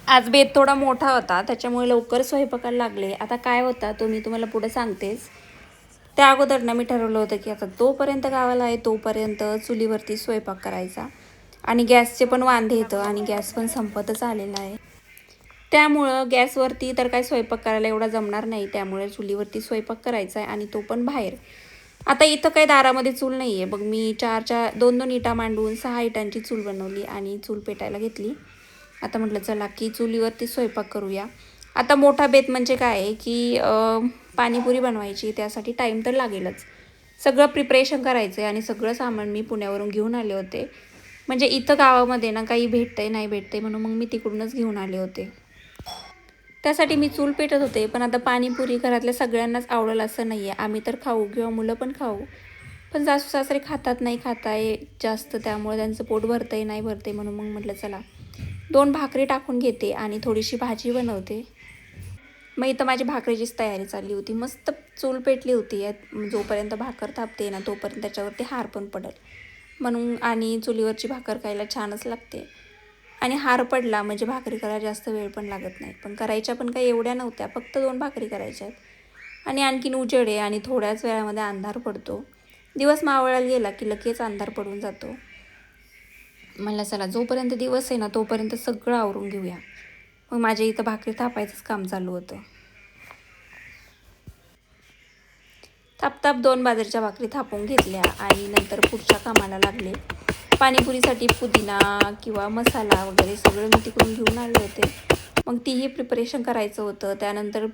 आज बेत थोडा मोठा होता त्याच्यामुळे लवकर स्वयंपाकाला लागले. आता काय होता तो मी तुम्हाला पुढे सांगतेच. त्या अगोदर ना मी ठरवलं होतं की आता तोपर्यंत गावाला आहे तोपर्यंत चुलीवरती स्वयंपाक करायचा आणि गॅसचे पण वांदे येतं आणि गॅस पण संपतच आलेला आहे. त्यामुळं गॅसवरती तर काही स्वयंपाक करायला एवढा जमणार नाही, त्यामुळे चुलीवरती स्वयंपाक करायचा आहे आणि तो पण बाहेर. आता इथं काही दारामध्ये चूल नाही आहे बघ. मी 2-2 इटा मांडून 6 इटांची चूल बनवली आणि चूल पेटायला घेतली. आता म्हटलं चला की चुलीवरती स्वयंपाक करूया. आता मोठा बेत म्हणजे काय आहे की पाणीपुरी बनवायची, त्यासाठी टाईम तर लागेलच. सगळं प्रिपरेशन करायचं आहे आणि सगळं सामान मी पुण्यावरून घेऊन आले होते. म्हणजे इथं गावामध्ये ना काही भेटतंय नाही भेटतंय म्हणून मग मी तिकडूनच घेऊन आले होते. त्यासाठी मी चूल पेटत होते. पण आता पाणीपुरी घरातल्या सगळ्यांनाच आवडेल असं नाही आहे. आम्ही तर खाऊ किंवा मुलं पण खाऊ, पण सासू सासरे खातात नाही खाताय जास्त, त्यामुळे त्यांचं पोट भरतंय नाही भरतंय म्हणून मग म्हटलं चला 2 भाकरी टाकून घेते आणि थोडीशी भाजी बनवते. मग इथं माझी भाकरीचीच तयारी चालली होती. मस्त चूल पेटली होती. जोपर्यंत भाकर तापते ना तोपर्यंत त्याच्यावरती हार पण पडेल म्हणून, आणि चुलीवरची भाकर खायला छानच लागते. आणि हार पडला म्हणजे भाकरी करायला जास्त वेळ पण लागत नाही. पण करायच्या पण काही एवढ्या नव्हत्या, फक्त 2 भाकरी करायच्या आहेत. आणि आणखीन उजेड आहे आणि थोड्याच वेळामध्ये अंधार पडतो. दिवस मावळायला गेला की लगेच अंधार पडून जातो. म्हणलं चला जोपर्यंत दिवस आहे ना तोपर्यंत सगळं आवरून घेऊया. मग माझ्या इथं भाकरी थापायचंच काम चालू होतं. थापताप 2 बाजरीच्या भाकरी थापून घेतल्या आणि नंतर पुढच्या कामाला लागले. पाणीपुरीसाठी पुदिना किंवा मसाला वगैरे सगळं मी तिकडून घेऊन आले होते. मग तीही प्रिपरेशन करायचं होतं. त्यानंतर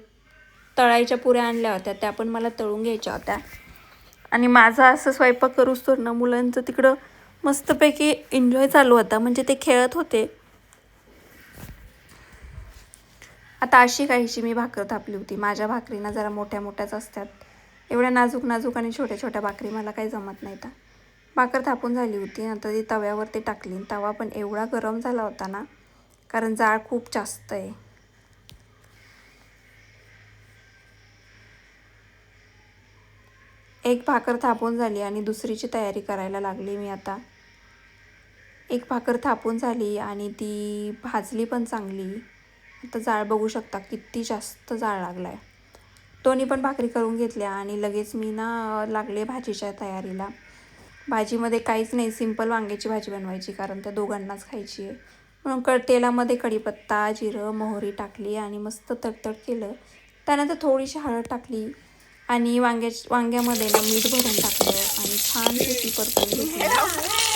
तळायच्या पुऱ्या आणल्या होत्या, त्या पण मला तळून घ्यायच्या होत्या. आणि माझा असं स्वयंपाक करूच तर ना मुलांचं तिकडं मस्तपैकी एन्जॉय चालू होता, म्हणजे ते खेळत होते. आता अशी काहीशी मी भाकर थापली होती. माझ्या भाकरीना जरा मोठ्या मोठ्याच असतात. एवढ्या नाजूक नाजूक आणि छोट्या छोट्या भाकरी मला काही जमत नाही. तर भाकर थापून झाली होती. नंतर ती तव्यावरती टाकली. तवा पण एवढा गरम झाला होता ना, कारण जाळ खूप जास्त आहे. एक भाकर थापून झाली आणि दुसरीची तयारी करायला लागली मी आता. एक भाकर थापून झाली आणि ती भाजली पण चांगली. आता जाळ बघू शकता किती जास्त जाळ लागला आहे. दोन्ही पण भाकरी करून घेतल्या आणि लगेच मी ना लागले भाजीच्या तयारीला. भाजीमध्ये काहीच नाही, सिंपल वांग्याची भाजी बनवायची, कारण त्या दोघांनाच खायची आहे म्हणून तेलामध्ये कढीपत्ता जिरं मोहरी टाकली आणि मस्त तडतड केलं. त्यानंतर थोडीशी हळद टाकली आणि वांग्यामध्ये ना मीठ भरून टाकलं आणि छान ती परतून घेतली.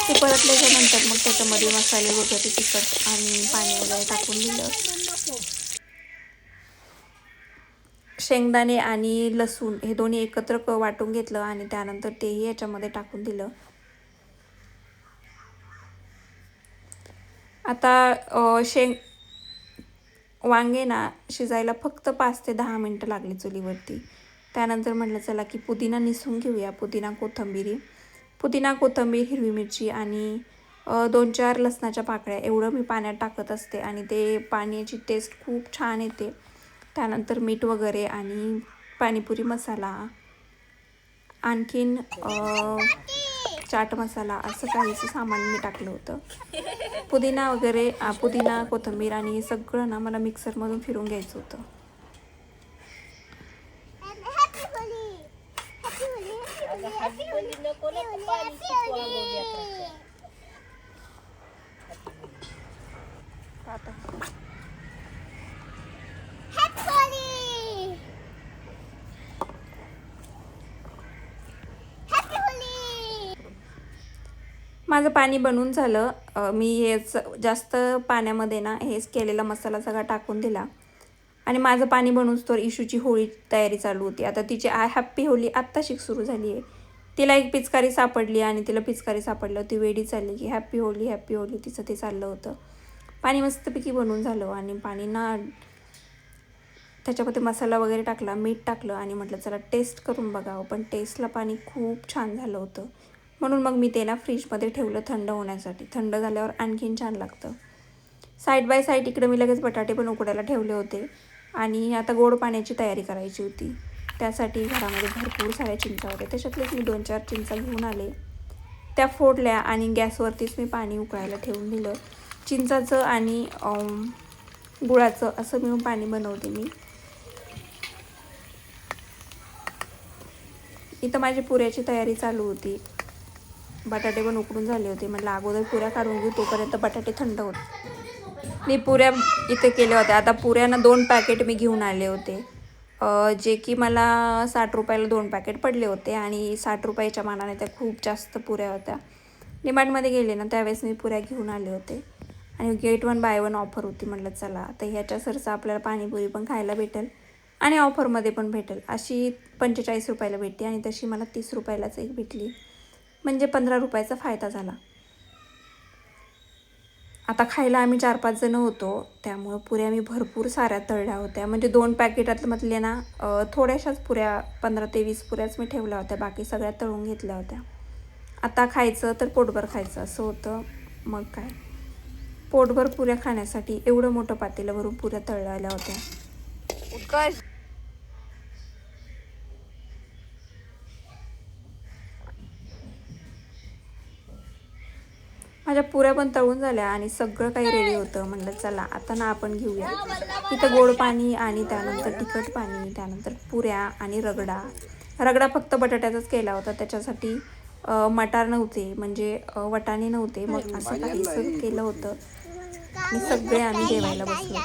ते परतल्याच्या नंतर मग त्याच्यामध्ये मसाले वगैरे तिखट आणि पाणी वगैरे टाकून दिलं. शेंगदाणे आणि लसूण हे दोन्ही एकत्र वाटून घेतलं आणि त्यानंतर तेही याच्यामध्ये टाकून दिलं. आता वांगे ना शिजायला फक्त 5 ते 10 मिनटं लागली चुलीवरती. त्यानंतर म्हटलं चला की पुदिना निसून घेऊया. पुदिना कोथिंबीर हिरवी मिरची आणि 2-4 लसणाच्या पाकळ्या एवढं मी पाण्यात टाकत असते आणि ते पाण्याची टेस्ट खूप छान येते. त्यानंतर मीठ वगैरे आणि पाणीपुरी मसाला, आणखीन चाट मसाला असं काहीचं सामान मी टाकलं होतं. पुदिना कोथिंबीर आणि हे सगळं ना मला मिक्सरमधून फिरून घ्यायचं होतं. माझं पाणी बनवून झालं. मी हेच जास्त पाण्यामध्ये ना हेच केलेला मसाला सगळा टाकून दिला आणि माझं पाणी बनवून तर इशूची होळी तयारी चालू होती. आता तिची हॅप्पी होळी आत्ताशीक सुरू झाली आहे. तिला एक पिचकारी सापडली आणि तिला पिचकारी सापडलं ती वेडी चालली की हॅप्पी होळी तिचं ते चाललं होतं. पाणी मस्तपैकी बनवून झालं आणि पाणी ना त्याच्यामध्ये मसाला वगैरे टाकला, मीठ टाकलं आणि म्हटलं चला टेस्ट करून बघावं. पण टेस्टला पाणी खूप छान झालं होतं म्हणून मग मी ते ना फ्रीजमध्ये ठेवलं थंड होण्यासाठी. थंड झाल्यावर आणखीन छान लागतं. साईड बाय साईड इकडे मी लगेच बटाटे पण उकडायला ठेवले होते आणि आता गोड पाण्याची तयारी करायची होती. त्यासाठी घरामध्ये भरपूर साऱ्या चिंचा होत्या, त्याच्यातलेच मी 2-4 चिंचा घेऊन आले. त्या फोडल्या आणि गॅसवरतीच मी पाणी उकळायला ठेवून दिलं. चिंचाचं आणि गुळाचं असं मिळून पाणी बनवते मी. इथं माझी पुऱ्याची तयारी चालू होती. बटाटे पण उकडून झाले होते. म्हटलं अगोदर पुऱ्या काढून घेऊ, तोपर्यंत बटाटे थंड होत. मी पुऱ्या इथे केल्या होत्या. आता पुऱ्यांना 2 पॅकेट मी घेऊन आले होते, जे की मला 60 रुपयाला 2 पॅकेट पडले होते आणि 60 रुपयाच्या मानाने त्या खूप जास्त पुऱ्या होत्या. डिमार्टमध्ये गेले ना त्यावेळेस मी पुऱ्या घेऊन आले होते आणि गेट 1 बाय 1 ऑफर होती. म्हटलं चला आता ह्याच्या सरसा आपल्याला पाणीपुरी पण खायला भेटेल आणि ऑफरमध्ये पण भेटेल. अशी 45 रुपयाला भेटते आणि तशी मला 30 रुपयालाच एक भेटली, म्हणजे 15 रुपयाचा फायदा झाला. आता खायला आम्ही 4-5 जणं होतो, त्यामुळं पुऱ्या मी भरपूर साऱ्या तळल्या होत्या. म्हणजे 2 पॅकेटातमधले ना थोड्याशाच पुऱ्या 15 ते 20 पुऱ्याच मी ठेवल्या होत्या, बाकी सगळ्या तळून घेतल्या होत्या. आता खायचं तर पोटभर खायचं असं होतं. मग काय, पोटभर पुऱ्या खाण्यासाठी एवढं मोठं पातेलं भरून पुऱ्या तळलेल्या होत्या. उत्कर्ष माझ्या पुऱ्या पण तळून झाल्या आणि सगळं काही रेडी होतं. म्हटलं चला आता ना आपण घेऊया. इथं गोड पाणी आणि त्यानंतर तिखट पाणी, त्यानंतर पुऱ्या आणि रगडा. रगडा फक्त बटाट्याचाच केला होता, त्याच्यासाठी मटार नव्हते, म्हणजे वाटाणे नव्हते. मग असं काहीसं केलं होतं आणि सगळे आम्ही जेवायला बसलो.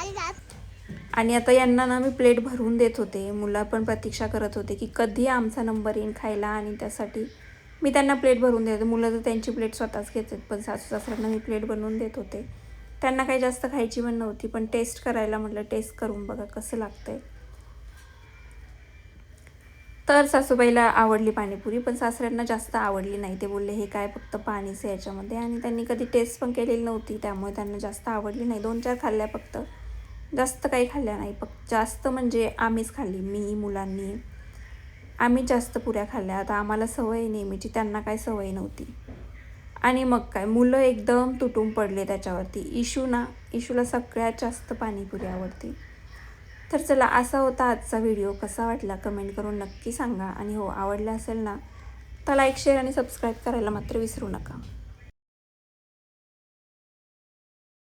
आणि आता यांना ना मी प्लेट भरून देत होते. मुलं पण प्रतीक्षा करत होते की कधी आमचा नंबर येईल खायला, आणि त्यासाठी मी त्यांना प्लेट भरून देत होते. मुलं तर त्यांची प्लेट स्वतःच घेतात, पण सासू सासऱ्यांना मी प्लेट बनवून देत होते. त्यांना काही जास्त खायची पण नव्हती, पण टेस्ट करायला म्हटलं टेस्ट करून बघा कसं लागतंय. तर सासूबाईला आवडली पाणीपुरी, पण सासऱ्यांना जास्त आवडली नाही. ते बोलले हे काय फक्त पाणीच आहे याच्यामध्ये, आणि त्यांनी कधी टेस्ट पण केलेली नव्हती, त्यामुळे त्यांना जास्त आवडली नाही. 2-4 खाल्ल्या फक्त, जास्त काही खाल्ल्या नाही. फक्त जास्त म्हणजे आम्हीच खाल्ली, मी मुलांनी आम्ही जास्त पुऱ्या खाल्ल्या. आता आम्हाला सवय नेहमीची, त्यांना काय सवय नव्हती. आणि मग काय, मुलं एकदम तुटून पडले त्याच्यावरती. इशूला सगळ्यात जास्त पाणीपुरी आवडते. तर चला, असा होता आजचा व्हिडिओ. कसा वाटला कमेंट करून नक्की सांगा, आणि हो आवडला असेल ना तर लाईक, शेअर आणि सबस्क्राईब करायला मात्र विसरू नका.